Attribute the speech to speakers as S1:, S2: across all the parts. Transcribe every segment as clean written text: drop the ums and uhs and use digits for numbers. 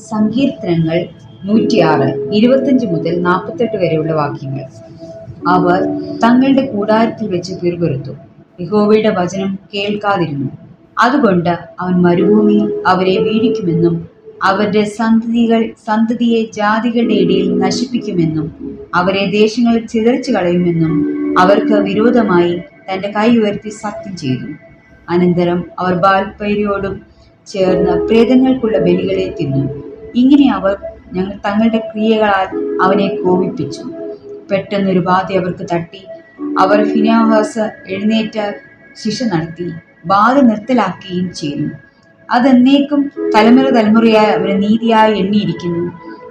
S1: സങ്കീർത്തനങ്ങൾ 106 25 മുതൽ 48 വരെയുള്ള വാക്യങ്ങൾ. അവർ തങ്ങളുടെ കൂടാരത്തിൽ വെച്ച് പിറുപിറുത്തു, യഹോവയുടെ വചനം കേൾക്കാതിരുന്നു. അതുകൊണ്ട് അവൻ മരുഭൂമിയിൽ അവരെ വീഴിക്കുമെന്നും അവരുടെ സന്തതിയെ ജാതികളുടെ ഇടയിൽ നശിപ്പിക്കുമെന്നും അവരെ ദേശങ്ങളിൽ ചിതറിച്ചു കളയുമെന്നും അവർക്ക് വിരോധമായി തന്റെ കൈ ഉയർത്തി സത്യം ചെയ്തു. അനന്തരം അവർ ബാൽപെയോരോടും ചേർന്ന് പ്രേതങ്ങൾക്കുള്ള ബലികളെ തിന്നു. ഇങ്ങനെ അവർ തങ്ങളുടെ ക്രിയകളാൽ അവനെ കോപിപ്പിച്ചു. പെട്ടെന്നൊരു ബാധ അവർക്ക് തട്ടി. അവർ ഫിനെഹാസ് എഴുന്നേറ്റ് ശിക്ഷ നടത്തി ബാധ നിർത്തലാക്കുകയും ചെയ്തു. അതെന്നേക്കും തലമുറയായി അവരെ നീതിയായി എണ്ണിയിരിക്കുന്നു.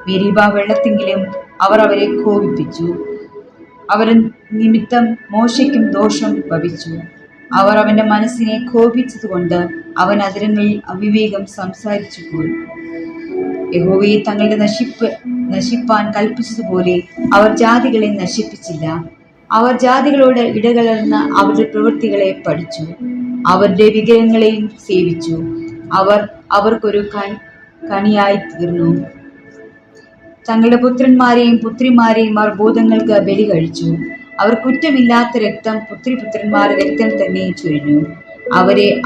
S1: മെരീബ വെള്ളത്തിങ്കിലും അവർ അവരെ കോപിപ്പിച്ചു. അവരെ നിമിത്തം മോശയ്ക്കും ദോഷം ഭവിച്ചു. അവർ അവന്റെ മനസ്സിനെ കോപിച്ചതുകൊണ്ട് അവൻ അതിരങ്ങളിൽ അവിവേകം സംസാരിച്ചു പോയി. യഹോവയെ തങ്ങളുടെ നശിപ്പാൻ കൽപ്പിച്ചതുപോലെ അവർ ജാതികളെ നശിപ്പിച്ചില്ല. അവർ ജാതികളോട് ഇടകലർന്ന് അവരുടെ പ്രവൃത്തികളെ പഠിച്ചു, അവരുടെ വിഗ്രഹങ്ങളെയും സേവിച്ചു. അവർ അവർക്കൊരു കണിയായി തീർന്നു. തങ്ങളുടെ പുത്രന്മാരെയും പുത്രിമാരെയും അവർ ഭൂതങ്ങൾക്ക് ബലി കഴിച്ചു. അവർ കുറ്റമില്ലാത്ത രക്തം പുത്രിപുത്രന്മാരുടെ രക്തം തന്നെ ചൊരിഞ്ഞു.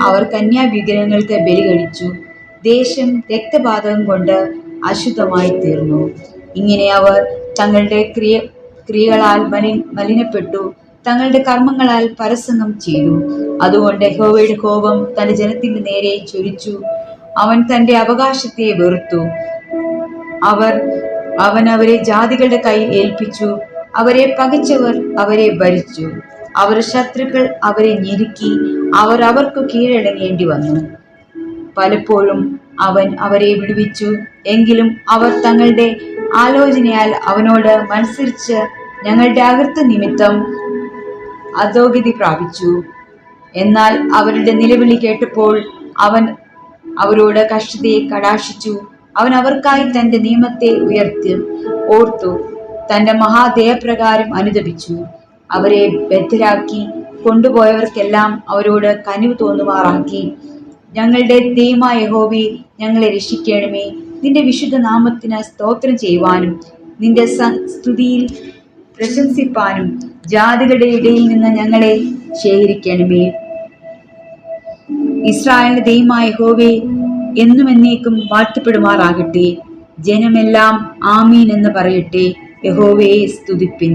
S1: അവർ കന്യാവിഗ്രഹങ്ങൾക്ക് ബലി കഴിച്ചു. ദേശം രക്തപാതകം കൊണ്ട് അശുദ്ധമായി തീർന്നു. ഇങ്ങനെ അവർ തങ്ങളുടെ ക്രിയകളാൽ മലിനപ്പെട്ടു, തങ്ങളുടെ കർമ്മങ്ങളാൽ പരസംഗം ചെയ്തു. അതുകൊണ്ട് യഹോവയുടെ കോപം തന്റെ ജനത്തിന്റെ നേരെ ചൊരിച്ചു. അവൻ തന്റെ അവകാശത്തെ വെറുത്തു. അവൻ അവരെ ജാതികളുടെ കയ്യിൽ ഏൽപ്പിച്ചു. അവരെ പകച്ചവർ അവരെ ഭരിച്ചു. അവരുടെ ശത്രുക്കൾ അവരെ ഞെരുക്കി. അവർക്ക് കീഴടങ്ങേണ്ടി വന്നു. പലപ്പോഴും അവൻ അവരെ വിടുവിച്ചു. എങ്കിലും അവർ തങ്ങളുടെ ആലോചനയാൽ അവനോട് മത്സരിച്ച് ഞങ്ങളുടെ അകൃത്യ നിമിത്തം അധോഗതി പ്രാപിച്ചു. എന്നാൽ അവരുടെ നിലവിളി കേട്ടപ്പോൾ അവൻ അവരോട് കഷ്ടതയെ കടാക്ഷിച്ചു. അവൻ അവർക്കായി തന്റെ നിയമത്തെ ഓർത്തു തന്റെ മഹാദയപ്രകാരം അനുതപിച്ചു. അവരെ ബദ്ധരാക്കി കൊണ്ടുപോയവർക്കെല്ലാം അവരോട് കനിവ് തോന്നുമാറാക്കി. ഞങ്ങളുടെ ദൈവമായ യഹോവേ, ഞങ്ങളെ രക്ഷിക്കണമേ. നിന്റെ വിശുദ്ധ നാമത്തിന് സ്തോത്രം ചെയ്യുവാനും നിന്റെ സ്തുതിയിൽ പ്രശംസിപ്പാനും ജാതികളുടെ ഇടയിൽ നിന്ന് ഞങ്ങളെ ശേഖരിക്കണമേ. ഇസ്രായേലിന്റെ ദൈവമായ യഹോവേ എന്നും എന്നേക്കും വാഴ്ത്തപ്പെടുമാറാകട്ടെ. ജനമെല്ലാം ആമീൻ എന്ന് പറയട്ടെ. യഹോവയെ സ്തുതിപ്പിൻ.